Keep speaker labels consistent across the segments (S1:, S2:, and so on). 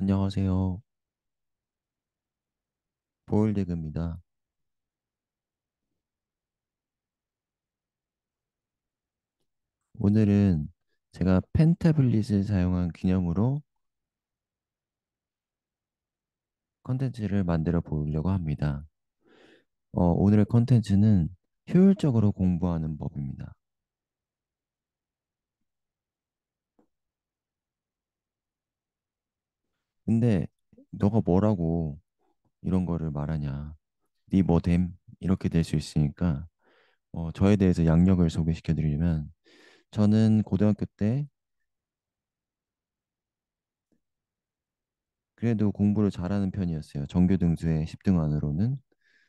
S1: 안녕하세요. 보일대금입니다. 오늘은 제가 펜타블릿을 사용한 기념으로 컨텐츠를 만들어 보려고 합니다. 오늘의 컨텐츠는 효율적으로 공부하는 법입니다. 근데 너가 뭐라고 이런 거를 말하냐? 네 뭐됨? 이렇게 될 수 있으니까 저에 대해서 양력을 소개시켜 드리면 저는 고등학교 때 그래도 공부를 잘하는 편이었어요. 전교 등수에 10등 안으로는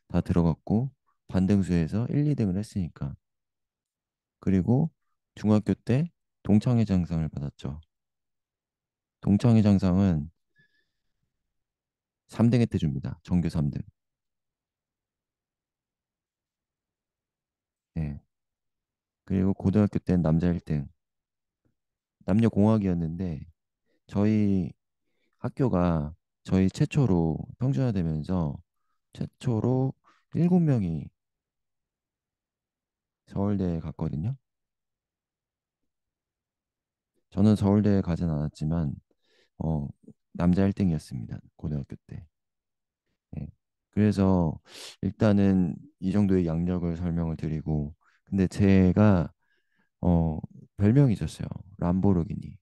S1: 다 들어갔고 반등수에서 1, 2등을 했으니까. 그리고 중학교 때 동창회 장상을 받았죠. 동창회 장상은 3등한테 줍니다. 전교 3등. 네. 그리고 고등학교 때는 남자 1등. 남녀공학이었는데 저희 학교가 저희 최초로 평준화되면서 최초로 7명이 서울대에 갔거든요. 저는 서울대에 가진 않았지만 어, 남자 1등이었습니다. 고등학교 때. 네. 그래서 일단은 이 정도의 양력을 설명을 드리고 근데 제가 어 별명이 있었어요. 람보르기니.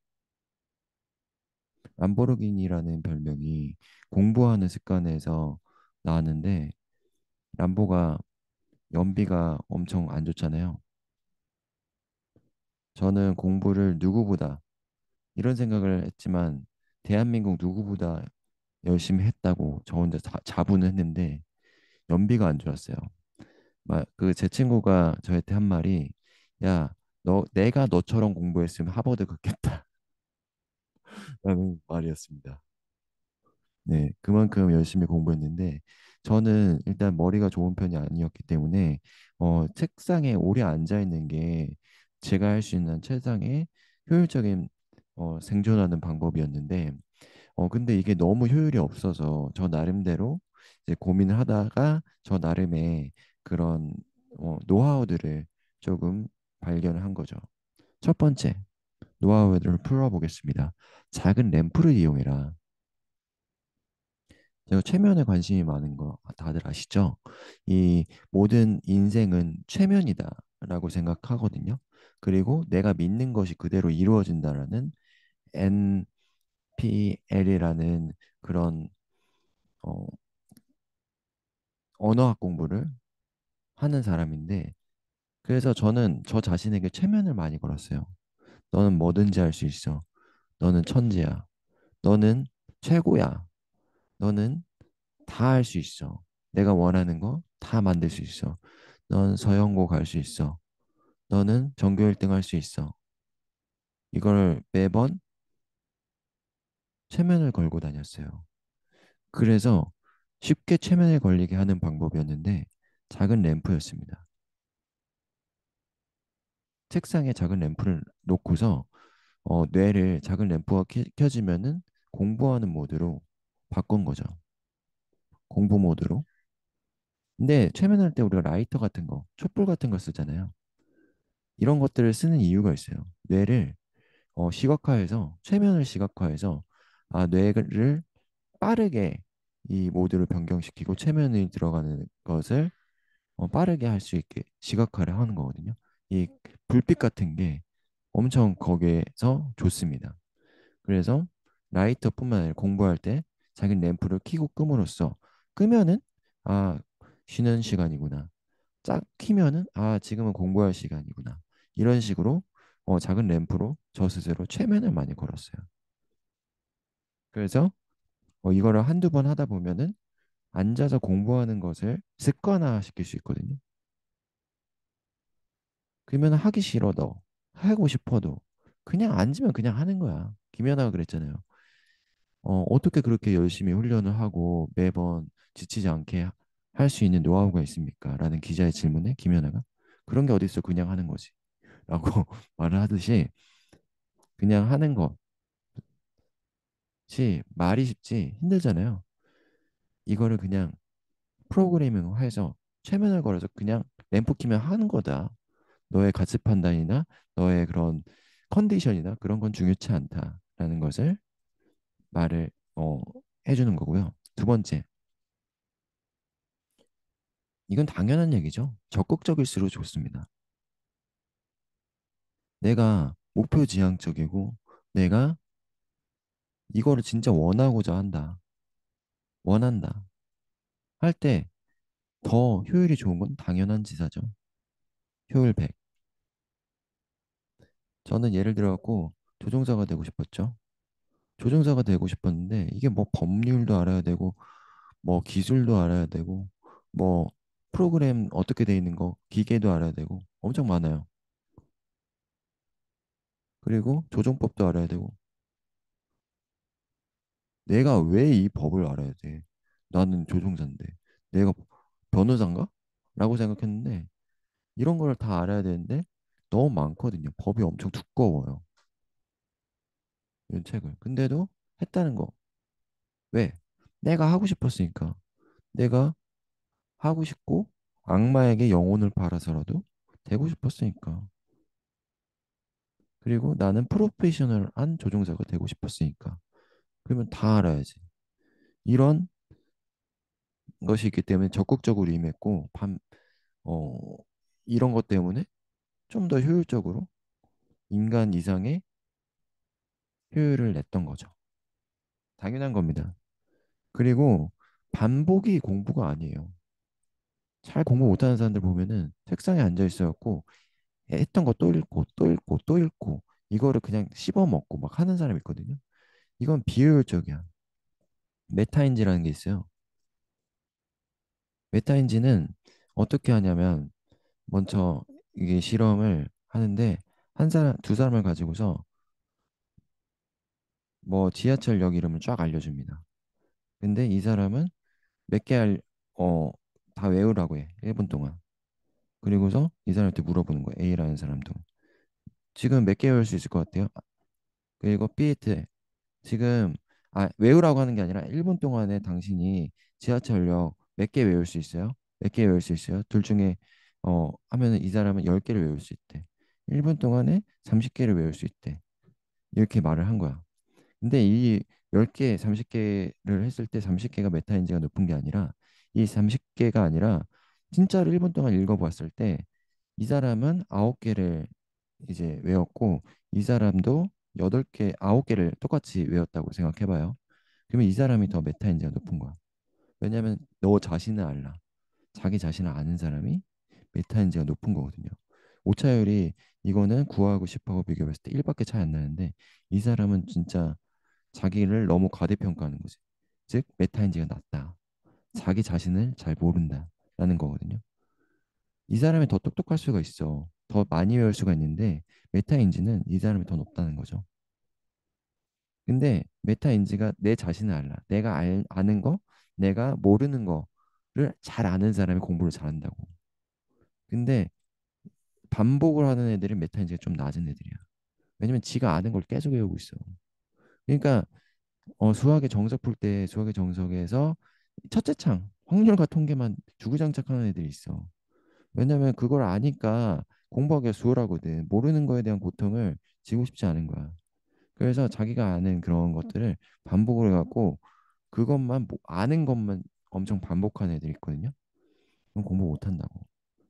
S1: 람보르기니라는 별명이 공부하는 습관에서 나왔는데 람보가 연비가 엄청 안 좋잖아요. 저는 공부를 누구보다 이런 생각을 했지만 대한민국 누구보다 열심히 했다고 저 혼자 자부는 했는데 연비가 안 좋았어요. 그 제 친구가 저한테 한 말이 야, 너 내가 너처럼 공부했으면 하버드 갔겠다. 라는 말이었습니다. 네, 그만큼 열심히 공부했는데 저는 일단 머리가 좋은 편이 아니었기 때문에 책상에 오래 앉아 있는 게 제가 할 수 있는 최상의 효율적인 생존하는 방법이었는데 근데 이게 너무 효율이 없어서 저 나름대로 이제 고민을 하다가 저 나름의 그런 노하우들을 조금 발견을 한 거죠. 첫 번째, 노하우를 풀어보겠습니다. 작은 램프를 이용해라. 제가 최면에 관심이 많은 거 다들 아시죠? 이 모든 인생은 최면이다라고 생각하거든요. 그리고 내가 믿는 것이 그대로 이루어진다라는 NPL이라는 그런 어, 언어학 공부를 하는 사람인데 그래서 저는 저 자신에게 최면을 많이 걸었어요. 너는 뭐든지 할 수 있어. 너는 천재야. 너는 최고야. 너는 다 할 수 있어. 내가 원하는 거 다 만들 수 있어. 넌 서영고 갈 수 있어. 너는 전교 1등 할 수 있어. 이걸 매번 최면을 걸고 다녔어요. 그래서 쉽게 최면을 걸리게 하는 방법이었는데 작은 램프였습니다. 책상에 작은 램프를 놓고서 뇌를 작은 램프가 켜지면은 공부하는 모드로 바꾼 거죠. 공부 모드로. 근데 최면할 때 우리가 라이터 같은 거, 촛불 같은 거 쓰잖아요. 이런 것들을 쓰는 이유가 있어요. 뇌를 시각화해서 최면을 시각화해서 뇌를 빠르게 이 모드를 변경시키고 최면이 들어가는 것을 빠르게 할 수 있게 시각화를 하는 거거든요. 이 불빛 같은 게 엄청 거기에서 좋습니다. 그래서 라이터뿐만 아니라 공부할 때 자기 램프를 켜고 끄므로써 끄면은 아 쉬는 시간이구나. 짝 키면은 지금은 공부할 시간이구나. 이런 식으로 작은 램프로 저 스스로 최면을 많이 걸었어요. 그래서 이거를 한두 번 하다 보면은 앉아서 공부하는 것을 습관화 시킬 수 있거든요. 그러면 하기 싫어도 하고 싶어도 그냥 앉으면 그냥 하는 거야. 김연아가 그랬잖아요. 어떻게 그렇게 열심히 훈련을 하고 매번 지치지 않게 할 수 있는 노하우가 있습니까? 라는 기자의 질문에 김연아가 그런 게 어딨어 그냥 하는 거지 라고 말을 하듯이 그냥 하는 거 말이 쉽지 힘들잖아요. 이거를 그냥 프로그래밍해서 최면을 걸어서 그냥 램프 키면 하는 거다. 너의 가치 판단이나 너의 그런 컨디션이나 그런 건 중요치 않다라는 것을 말을 해주는 거고요. 두 번째, 이건 당연한 얘기죠. 적극적일수록 좋습니다. 내가 목표 지향적이고 내가 이거를 진짜 원하고자 한다. 원한다. 할 때 더 효율이 좋은 건 당연한 지사죠. 효율 100. 저는 예를 들어 갖고 조종사가 되고 싶었죠. 조종사가 되고 싶었는데 이게 뭐 법률도 알아야 되고 뭐 기술도 알아야 되고 뭐 프로그램 어떻게 돼 있는 거 기계도 알아야 되고 엄청 많아요. 그리고 조종법도 알아야 되고 내가 왜 이 법을 알아야 돼? 나는 조종사인데 내가 변호사인가? 라고 생각했는데 이런 걸 다 알아야 되는데 너무 많거든요. 법이 엄청 두꺼워요. 이런 책을. 근데도 했다는 거. 왜? 내가 하고 싶었으니까. 내가 하고 싶고 악마에게 영혼을 팔아서라도 되고 싶었으니까. 그리고 나는 프로페셔널한 조종사가 되고 싶었으니까. 그러면 다 알아야지. 이런 것이 있기 때문에 적극적으로 임했고, 어, 이런 것 때문에 좀 더 효율적으로 인간 이상의 효율을 냈던 거죠. 당연한 겁니다. 그리고 반복이 공부가 아니에요. 잘 공부 못하는 사람들 보면은 책상에 앉아 있어갖고 했던 거 또 읽고 또 읽고 또 읽고 이거를 그냥 씹어 먹고 막 하는 사람이 있거든요. 이건 비효율적이야. 메타인지라는 게 있어요. 메타인지는 어떻게 하냐면 먼저 이게 실험을 하는데 한 사람 두 사람을 가지고서 뭐 지하철역 이름을 쫙 알려줍니다. 근데 이 사람은 몇 개 어, 다 외우라고 해. 1분 동안. 그리고서 이 사람한테 물어보는 거야. A라는 사람도. 지금 몇 개 외울 수 있을 것 같아요? 그리고 B한테 지금 외우라고 하는 게 아니라 1분 동안에 당신이 지하철역 몇 개 외울 수 있어요? 몇 개 외울 수 있어요? 둘 중에 하면은 이 사람은 10개를 외울 수 있대. 1분 동안에 30개를 외울 수 있대. 이렇게 말을 한 거야. 근데 이 10개, 30개를 했을 때 30개가 메타인지가 높은 게 아니라 이 30개가 아니라 진짜로 1분 동안 읽어봤을 때 이 사람은 9개를 이제 외웠고 이 사람도 8개, 9개를 똑같이 외웠다고 생각해봐요. 그러면 이 사람이 더 메타인지가 높은 거야. 왜냐면 너 자신을 알라. 자기 자신을 아는 사람이 메타인지가 높은 거거든요. 오차율이 이거는 9하고 10하고 비교했을 때 1밖에 차이 안 나는데 이 사람은 진짜 자기를 너무 과대평가하는 거지. 즉 메타인지가 낮다. 자기 자신을 잘 모른다라는 거거든요. 이 사람이 더 똑똑할 수가 있어. 더 많이 외울 수가 있는데 메타인지는 이 사람이 더 높다는 거죠. 근데 메타인지가 내 자신을 알라. 내가 아는 거, 내가 모르는 거를 잘 아는 사람이 공부를 잘한다고. 근데 반복을 하는 애들은 메타인지가 좀 낮은 애들이야. 왜냐면 지가 아는 걸 계속 외우고 있어. 그러니까 수학의 정석 풀 때 수학의 정석에서 첫째 창 확률과 통계만 주구장창 하는 애들이 있어. 왜냐면 그걸 아니까 공부하기가 수월하거든. 모르는 거에 대한 고통을 지고 싶지 않은 거야. 그래서 자기가 아는 그런 것들을 반복을 해갖고 그것만 아는 것만 엄청 반복하는 애들이 있거든요. 그럼 공부 못 한다고.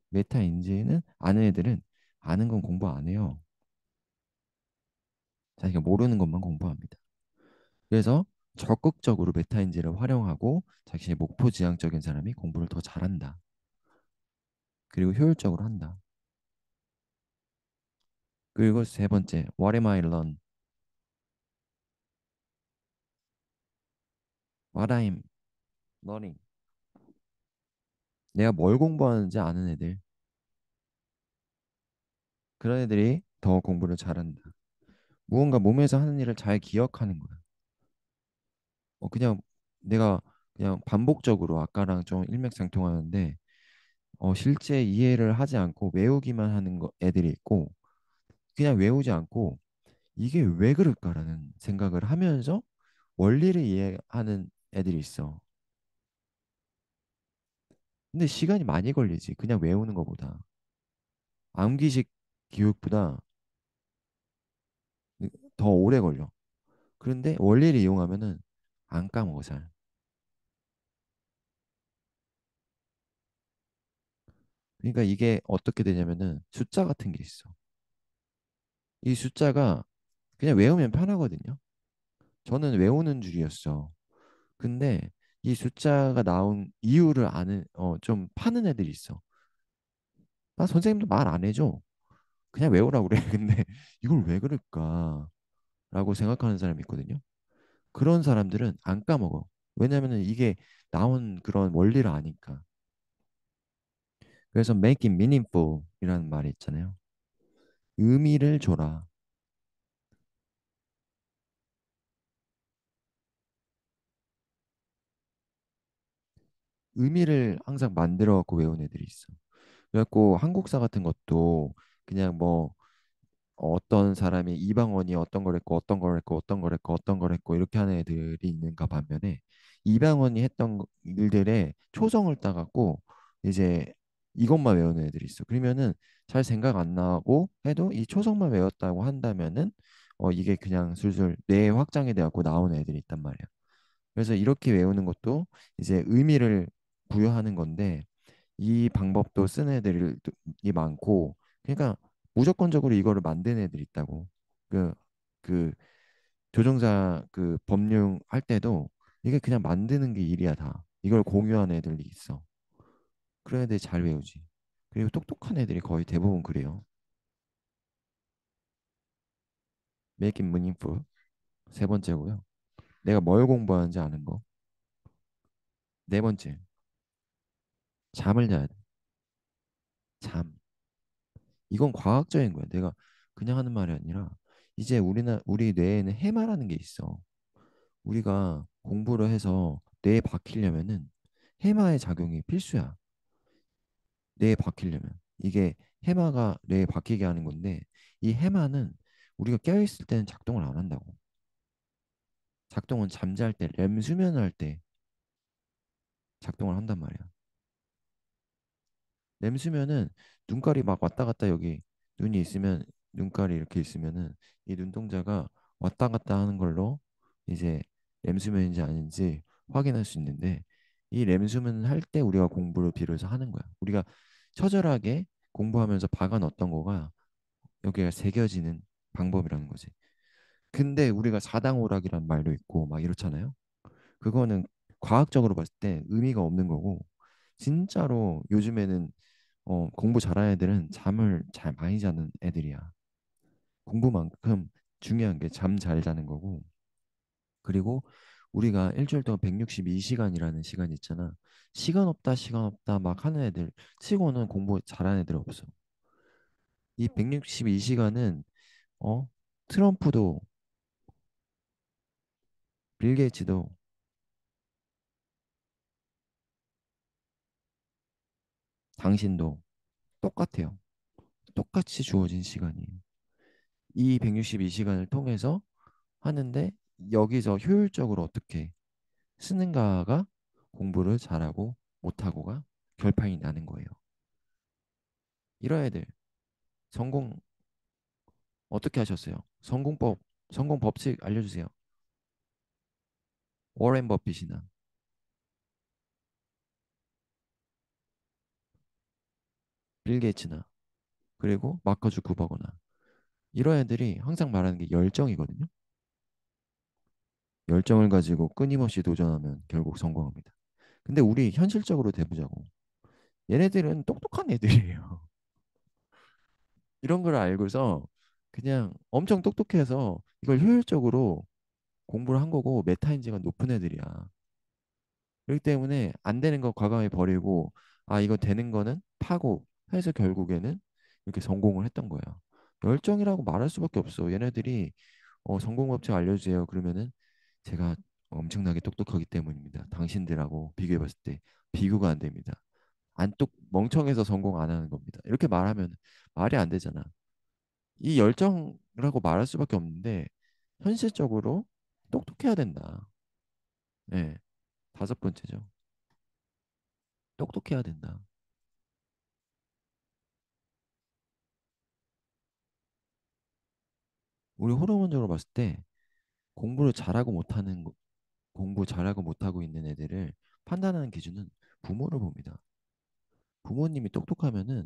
S1: 메타인지는 아는 애들은 아는 건 공부 안 해요. 자기가 모르는 것만 공부합니다. 그래서 적극적으로 메타인지를 활용하고 자신의 목표 지향적인 사람이 공부를 더 잘한다. 그리고 효율적으로 한다. 그리고 세 번째, What am I learn? What I'm learning. 내가 뭘 공부하는지 아는 애들. 그런 애들이 더 공부를 잘한다. 무언가 몸에서 하는 일을 잘 기억하는 거야. 그냥 내가 그냥 반복적으로 아까랑 좀 일맥상통하는데 실제 이해를 하지 않고 외우기만 하는 애들이 있고 그냥 외우지 않고 이게 왜 그럴까라는 생각을 하면서 원리를 이해하는 애들이 있어. 근데 시간이 많이 걸리지. 그냥 외우는 것보다. 암기식 교육보다 더 오래 걸려. 그런데 원리를 이용하면은 안 까먹어 잘. 그러니까 이게 어떻게 되냐면은 숫자 같은 게 있어. 이 숫자가 그냥 외우면 편하거든요. 저는 외우는 줄이었어. 근데 이 숫자가 나온 이유를 아는 좀 파는 애들이 있어. 아, 선생님도 말 안 해줘. 그냥 외우라고 그래. 근데 이걸 왜 그럴까? 라고 생각하는 사람이 있거든요. 그런 사람들은 안 까먹어. 왜냐면은 이게 나온 그런 원리를 아니까. 그래서 make it meaningful 이라는 말이 있잖아요. 의미를 줘라. 의미를 항상 만들어 갖고 외운 애들이 있어. 그래갖고 한국사 같은 것도 그냥 뭐 어떤 사람이 이방원이 어떤 걸 했고 어떤 걸 했고 어떤 걸 했고 어떤 걸 했고 이렇게 하는 애들이 있는가 반면에 이방원이 했던 일들에 초성을 따갖고 이제 이것만 외우는 애들이 있어. 그러면은 잘 생각 안 나고 해도 이 초성만 외웠다고 한다면은 이게 그냥 술술 뇌 확장이 돼갖고 나오는 애들이 있단 말이야. 그래서 이렇게 외우는 것도 이제 의미를 부여하는 건데 이 방법도 쓰는 애들이 많고 그러니까 무조건적으로 이거를 만드는 애들이 있다고 그, 그 조종사 그 법령 할 때도 이게 그냥 만드는 게 일이야 다 이걸 공유하는 애들이 있어 그런 애들이 잘 외우지 그리고 똑똑한 애들이 거의 대부분 그래요 make it meaningful 세 번째고요 내가 뭘 공부하는지 아는 거 네 번째 잠을 자야 돼잠 이건 과학적인 거야. 내가 그냥 하는 말이 아니라 이제 우리 뇌에는 해마라는 게 있어. 우리가 공부를 해서 뇌에 박히려면은 해마의 작용이 필수야. 뇌에 박히려면. 이게 해마가 뇌에 박히게 하는 건데 이 해마는 우리가 깨어있을 때는 작동을 안 한다고. 작동은 잠잘 때, 렘 수면을 할 때 작동을 한단 말이야. 램수면은 눈깔이 막 왔다 갔다 여기 눈이 있으면 눈깔이 이렇게 있으면은 이 눈동자가 왔다 갔다 하는 걸로 이제 램수면인지 아닌지 확인할 수 있는데 이 램수면 할 때 우리가 공부를 비로소 하는 거야. 우리가 처절하게 공부하면서 박아 넣었던 거가 여기가 새겨지는 방법이라는 거지. 근데 우리가 사당오락이란 말도 있고 막 이렇잖아요. 그거는 과학적으로 봤을 때 의미가 없는 거고 진짜로 요즘에는 공부 잘하는 애들은 잠을 잘 많이 자는 애들이야. 공부만큼 중요한 게 잠 잘 자는 거고. 그리고 우리가 일주일 동안 162시간이라는 시간이 있잖아. 시간 없다, 시간 없다 막 하는 애들 치고는 공부 잘하는 애들 없어. 이 162시간은 어 트럼프도 빌 게이츠도 당신도 똑같아요. 똑같이 주어진 시간이에요. 이 162시간을 통해서 하는데 여기서 효율적으로 어떻게 쓰는가가 공부를 잘하고 못하고가 결판이 나는 거예요. 이런 애들 성공 어떻게 하셨어요? 성공 법칙 알려주세요. 워렌 버핏이나 빌 게이츠나 그리고 마크 주크버거나 이런 애들이 항상 말하는 게 열정이거든요. 열정을 가지고 끊임없이 도전하면 결국 성공합니다. 근데 우리 현실적으로 대보자고. 얘네들은 똑똑한 애들이에요. 이런 걸 알고서 그냥 엄청 똑똑해서 이걸 효율적으로 공부를 한 거고 메타인지가 높은 애들이야. 그렇기 때문에 안 되는 거 과감히 버리고 아 이거 되는 거는 파고 해서 결국에는 이렇게 성공을 했던 거야. 열정이라고 말할 수밖에 없어. 얘네들이 성공 법칙 알려주세요. 그러면은 제가 엄청나게 똑똑하기 때문입니다. 당신들하고 비교해 봤을 때 비교가 안 됩니다. 안 똑 멍청해서 성공 안 하는 겁니다. 이렇게 말하면 말이 안 되잖아. 이 열정이라고 말할 수밖에 없는데 현실적으로 똑똑해야 된다. 네, 다섯 번째죠. 똑똑해야 된다. 우리 호르몬적으로 봤을 때 공부를 잘하고 못하는 공부 잘하고 못하고 있는 애들을 판단하는 기준은 부모를 봅니다. 부모님이 똑똑하면은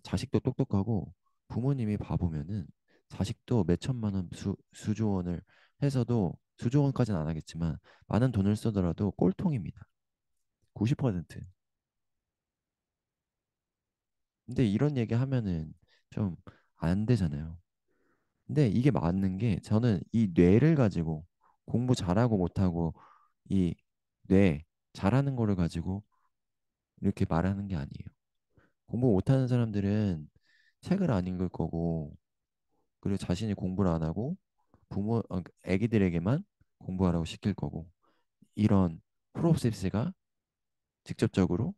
S1: 자식도 똑똑하고, 부모님이 바보면은 자식도 몇 천만 원 수조 원을 해서도, 수조 원까지는 안 하겠지만 많은 돈을 쓰더라도 꼴통입니다. 90%. 근데 이런 얘기 하면은 좀 안 되잖아요. 근데 이게 맞는 게, 저는 이 뇌를 가지고 공부 잘하고 못하고, 이 뇌 잘하는 거를 가지고 이렇게 말하는 게 아니에요. 공부 못하는 사람들은 책을 안 읽을 거고, 그리고 자신이 공부를 안 하고 애기들에게만 공부하라고 시킬 거고, 이런 프로세스가 직접적으로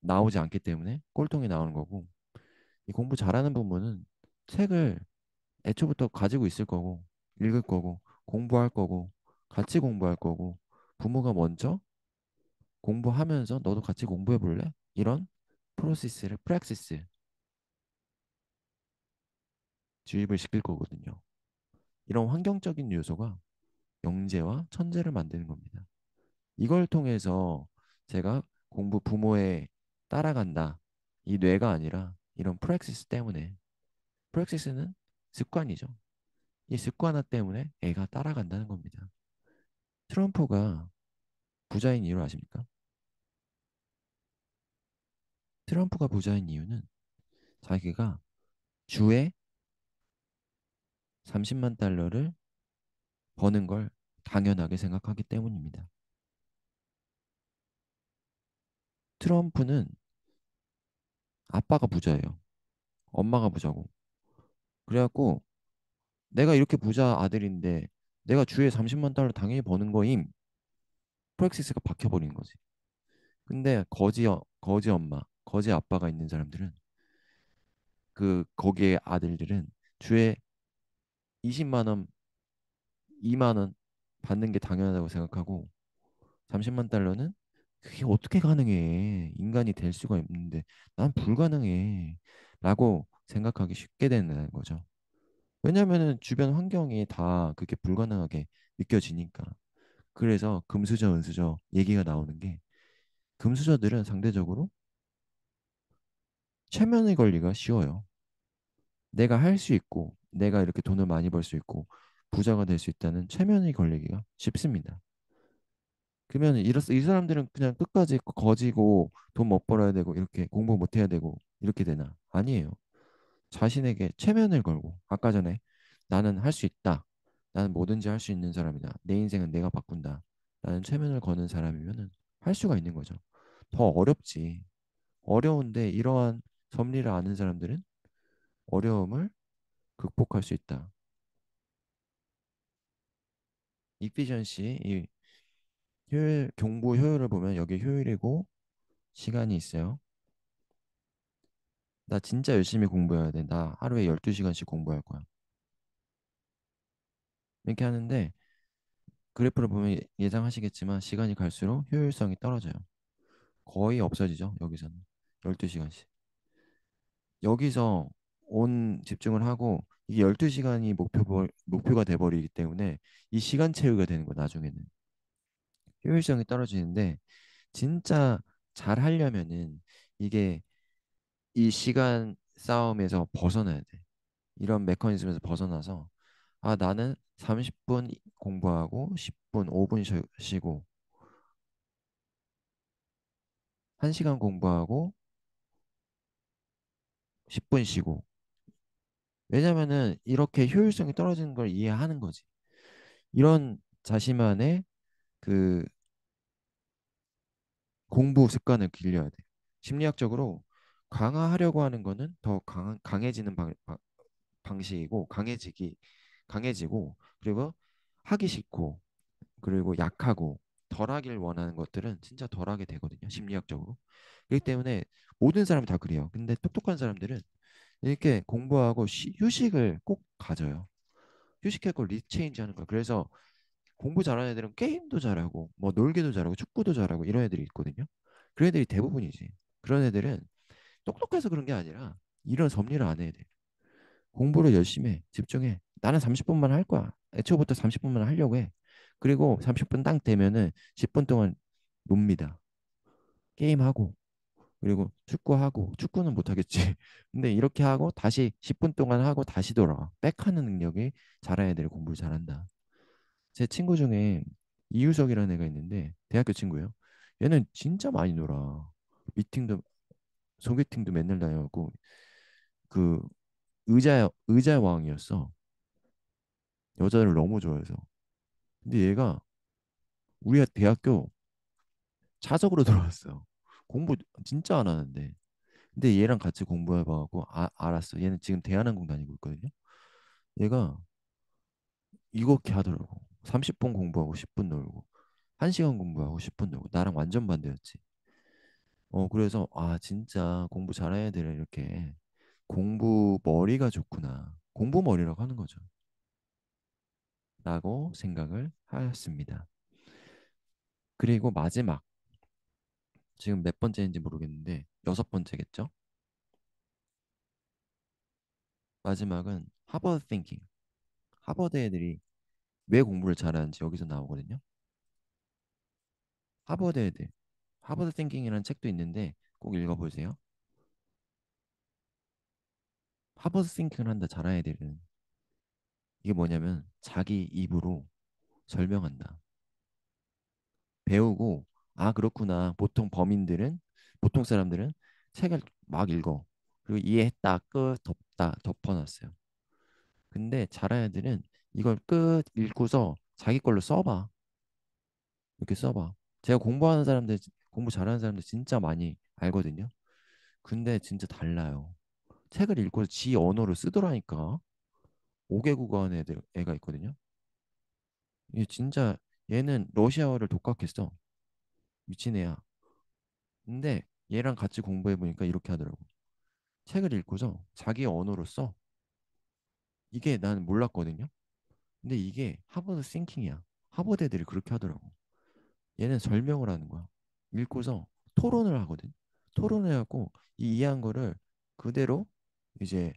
S1: 나오지 않기 때문에 꼴통이 나오는 거고, 이 공부 잘하는 부모는 책을 애초부터 가지고 있을 거고, 읽을 거고, 공부할 거고, 같이 공부할 거고, 부모가 먼저 공부하면서 너도 같이 공부해 볼래? 이런 프로세스를 프랙시스 주입을 시킬 거거든요. 이런 환경적인 요소가 영재와 천재를 만드는 겁니다. 이걸 통해서 제가 공부 부모에 따라간다. 이 뇌가 아니라 이런 프랙시스 때문에. 프랙시스는 습관이죠. 이 습관화 때문에 애가 따라간다는 겁니다. 트럼프가 부자인 이유를 아십니까? 트럼프가 부자인 이유는 자기가 주에 30만 달러를 버는 걸 당연하게 생각하기 때문입니다. 트럼프는 아빠가 부자예요. 엄마가 부자고. 그래갖고 내가 이렇게 부자 아들인데 내가 주에 30만 달러 당연히 버는 거임. 프랙시스가 박혀버리는 거지. 근데 거지 엄마, 거지 아빠가 있는 사람들은, 거기에 아들들은 주에 20만 원, 2만 원 받는 게 당연하다고 생각하고, 30만 달러는 그게 어떻게 가능해? 인간이 될 수가 없는데 난 불가능해. 라고 생각하기 쉽게 되는 거죠. 왜냐면은 주변 환경이 다 그게 불가능하게 느껴지니까. 그래서 금수저, 은수저 얘기가 나오는 게, 금수저들은 상대적으로 최면의 권리가 쉬워요. 내가 할 수 있고, 내가 이렇게 돈을 많이 벌 수 있고, 부자가 될 수 있다는 최면이 걸리기가 쉽습니다. 그러면 이 사람들은 그냥 끝까지 거지고 돈 못 벌어야 되고 이렇게 공부 못 해야 되고 이렇게 되나? 아니에요. 자신에게 최면을 걸고, 아까 전에 나는 할 수 있다. 나는 뭐든지 할 수 있는 사람이다. 내 인생은 내가 바꾼다. 라는 최면을 거는 사람이면은 할 수가 있는 거죠. 더 어렵지. 어려운데 이러한 섭리를 아는 사람들은 어려움을 극복할 수 있다. 이피션시, 이 효율, 공부 효율을 보면 여기 효율이고 시간이 있어요. 나 진짜 열심히 공부해야 돼. 나 하루에 12시간씩 공부할 거야. 이렇게 하는데 그래프를 보면 예상하시겠지만 시간이 갈수록 효율성이 떨어져요. 거의 없어지죠. 여기서는 12시간씩. 여기서 온 집중을 하고 이게 12시간이 목표가 돼버리기 때문에 이 시간 채우기가 되는 거야, 나중에는. 효율성이 떨어지는데, 진짜 잘 하려면은 이게 이 시간 싸움에서 벗어나야 돼. 이런 메커니즘에서 벗어나서, 아, 나는 30분 공부하고 10분, 5분 쉬고 1시간 공부하고 10분 쉬고. 왜냐면은 이렇게 효율성이 떨어지는 걸 이해하는 거지. 이런 자신만의 그 공부 습관을 길려야 돼. 심리학적으로 강화하려고 하는 거는 더 강해지는 방식이고, 강해지고, 그리고 하기 싫고, 그리고 약하고 덜하길 원하는 것들은 진짜 덜하게 되거든요. 심리학적으로. 그렇기 때문에 모든 사람이 다 그래요. 근데 똑똑한 사람들은 이렇게 공부하고 휴식을 꼭 가져요. 휴식할 걸 리체인지 하는 거야. 그래서 공부 잘하는 애들은 게임도 잘하고 뭐 놀기도 잘하고 축구도 잘하고 이런 애들이 있거든요. 그런 애들이 대부분이지. 그런 애들은 똑똑해서 그런 게 아니라 이런 섭리를 안 해야 돼. 공부를 열심히 해. 집중해. 나는 30분만 할 거야. 애초부터 30분만 하려고 해. 그리고 30분 딱 되면은 10분 동안 놉니다. 게임하고 그리고 축구하고 축구는 못하겠지. 근데 이렇게 하고 다시 10분 동안 하고 다시 돌아와. 백하는 능력이 잘한 애들이 공부를 잘한다. 제 친구 중에 이유석이라는 애가 있는데 대학교 친구예요. 얘는 진짜 많이 놀아. 미팅도 소개팅도 맨날 다녀고 그 의자 왕이었어. 여자를 너무 좋아해서. 근데 얘가 우리 대학교 차석으로 들어왔어. 공부 진짜 안 하는데. 근데 얘랑 같이 공부해봐갖고 알았어. 얘는 지금 대한항공 다니고 있거든요. 얘가 이렇게 하더라고. 30분 공부하고 10분 놀고 1시간 공부하고 10분 놀고 나랑 완전 반대였지. 그래서 진짜 공부 잘하는 애들은 이렇게 공부 머리가 좋구나. 공부 머리라고 하는 거죠. 라고 생각을 하였습니다. 그리고 마지막 지금 몇 번째인지 모르겠는데 여섯 번째겠죠? 마지막은 하버드 띵킹. 하버드 애들이 왜 공부를 잘하는지 여기서 나오거든요. 하버드 애들. 하버드 띵킹이라는 책도 있는데 꼭 읽어보세요. 하버드 띵킹을 한다 잘하는 애들은 이게 뭐냐면 자기 입으로 설명한다. 배우고 그렇구나. 보통 사람들은 책을 막 읽어. 그리고 이해했다 끝 덮다 덮어놨어요. 근데 잘하는 애들은 이걸 끝 읽고서 자기 걸로 써봐. 이렇게 써봐. 제가 공부 잘하는 사람들 진짜 많이 알거든요. 근데 진짜 달라요. 책을 읽고 지 언어로 쓰더라니까. 5개국어 하는 애가 있거든요. 이게 진짜 얘는 러시아어를 독학했어. 미친 애야. 근데 얘랑 같이 공부해 보니까 이렇게 하더라고. 책을 읽고서 자기 언어로 써. 이게 나는 몰랐거든요. 근데 이게 하버드 싱킹이야. 하버드 애들이 그렇게 하더라고. 얘는 설명을 하는 거야. 읽고서 토론을 하거든. 토론을 해갖고 이 이해한 거를 그대로 이제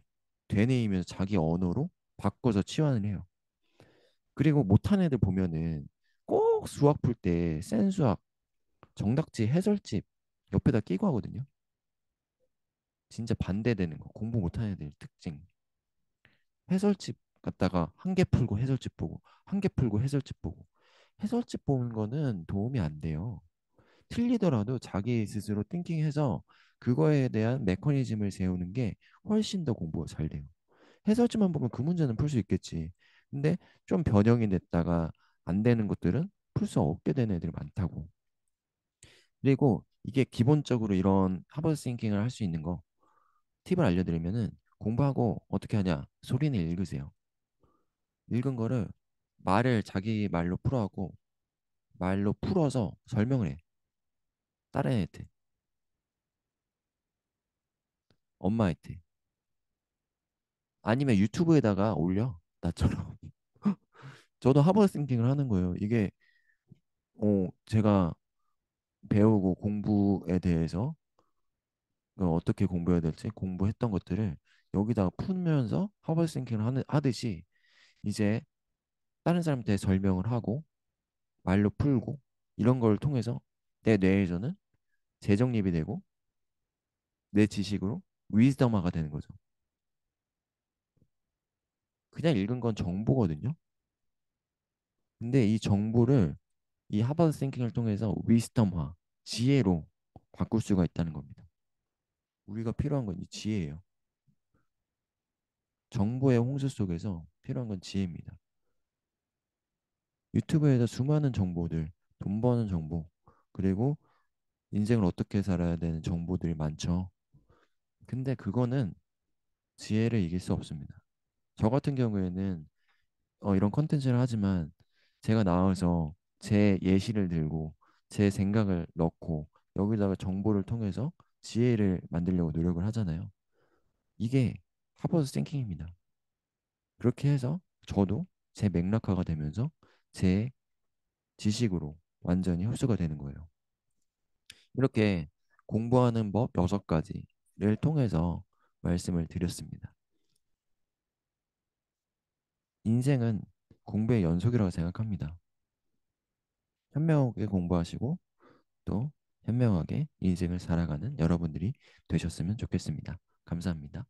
S1: 되뇌이면서 자기 언어로 바꿔서 치환을 해요. 그리고 못하는 애들 보면은 꼭 수학 풀 때 센 수학, 정답지, 해설집 옆에다 끼고 하거든요. 진짜 반대되는 거. 공부 못하는 애들 특징. 해설집 갖다가 한 개 풀고 해설집 보고 한 개 풀고 해설집 보고 해설집 보는 거는 도움이 안 돼요. 틀리더라도 자기 스스로 띵킹해서 그거에 대한 메커니즘을 세우는 게 훨씬 더 공부가 잘 돼요. 해설지만 보면 그 문제는 풀 수 있겠지. 근데 좀 변형이 됐다가 안 되는 것들은 풀 수 없게 되는 애들이 많다고. 그리고 이게 기본적으로 이런 하버드 싱킹을 할 수 있는 거 팁을 알려드리면은 공부하고 어떻게 하냐 소리는 읽으세요. 읽은 거를 말을 자기 말로 풀어하고 말로 풀어서 설명을 해. 다른 애한테, 엄마한테. 아니면 유튜브에다가 올려. 나처럼. 저도 하버드 싱킹을 하는 거예요. 이게 제가 배우고 공부에 대해서 어떻게 공부해야 될지 공부했던 것들을 여기다가 풀면서 하버드 싱킹을 하듯이 이제 다른 사람한테 설명을 하고 말로 풀고 이런 걸 통해서 내 뇌에서는 재정립이 되고 내 지식으로 위즈덤화가 되는 거죠. 그냥 읽은 건 정보거든요. 근데 이 정보를 이 하버드 싱킹을 통해서 위즈덤화, 지혜로 바꿀 수가 있다는 겁니다. 우리가 필요한 건 이 지혜예요. 정보의 홍수 속에서 필요한 건 지혜입니다. 유튜브에서 수많은 정보들, 돈 버는 정보, 그리고 인생을 어떻게 살아야 되는 정보들이 많죠. 근데 그거는 지혜를 이길 수 없습니다. 저 같은 경우에는 이런 컨텐츠를 하지만 제가 나와서 제 예시를 들고 제 생각을 넣고 여기다가 정보를 통해서 지혜를 만들려고 노력을 하잖아요. 이게 하버드 싱킹입니다. 그렇게 해서 저도 제 맥락화가 되면서 제 지식으로 완전히 흡수가 되는 거예요. 이렇게 공부하는 법 6가지를 통해서 말씀을 드렸습니다. 인생은 공부의 연속이라고 생각합니다. 현명하게 공부하시고 또 현명하게 인생을 살아가는 여러분들이 되셨으면 좋겠습니다. 감사합니다.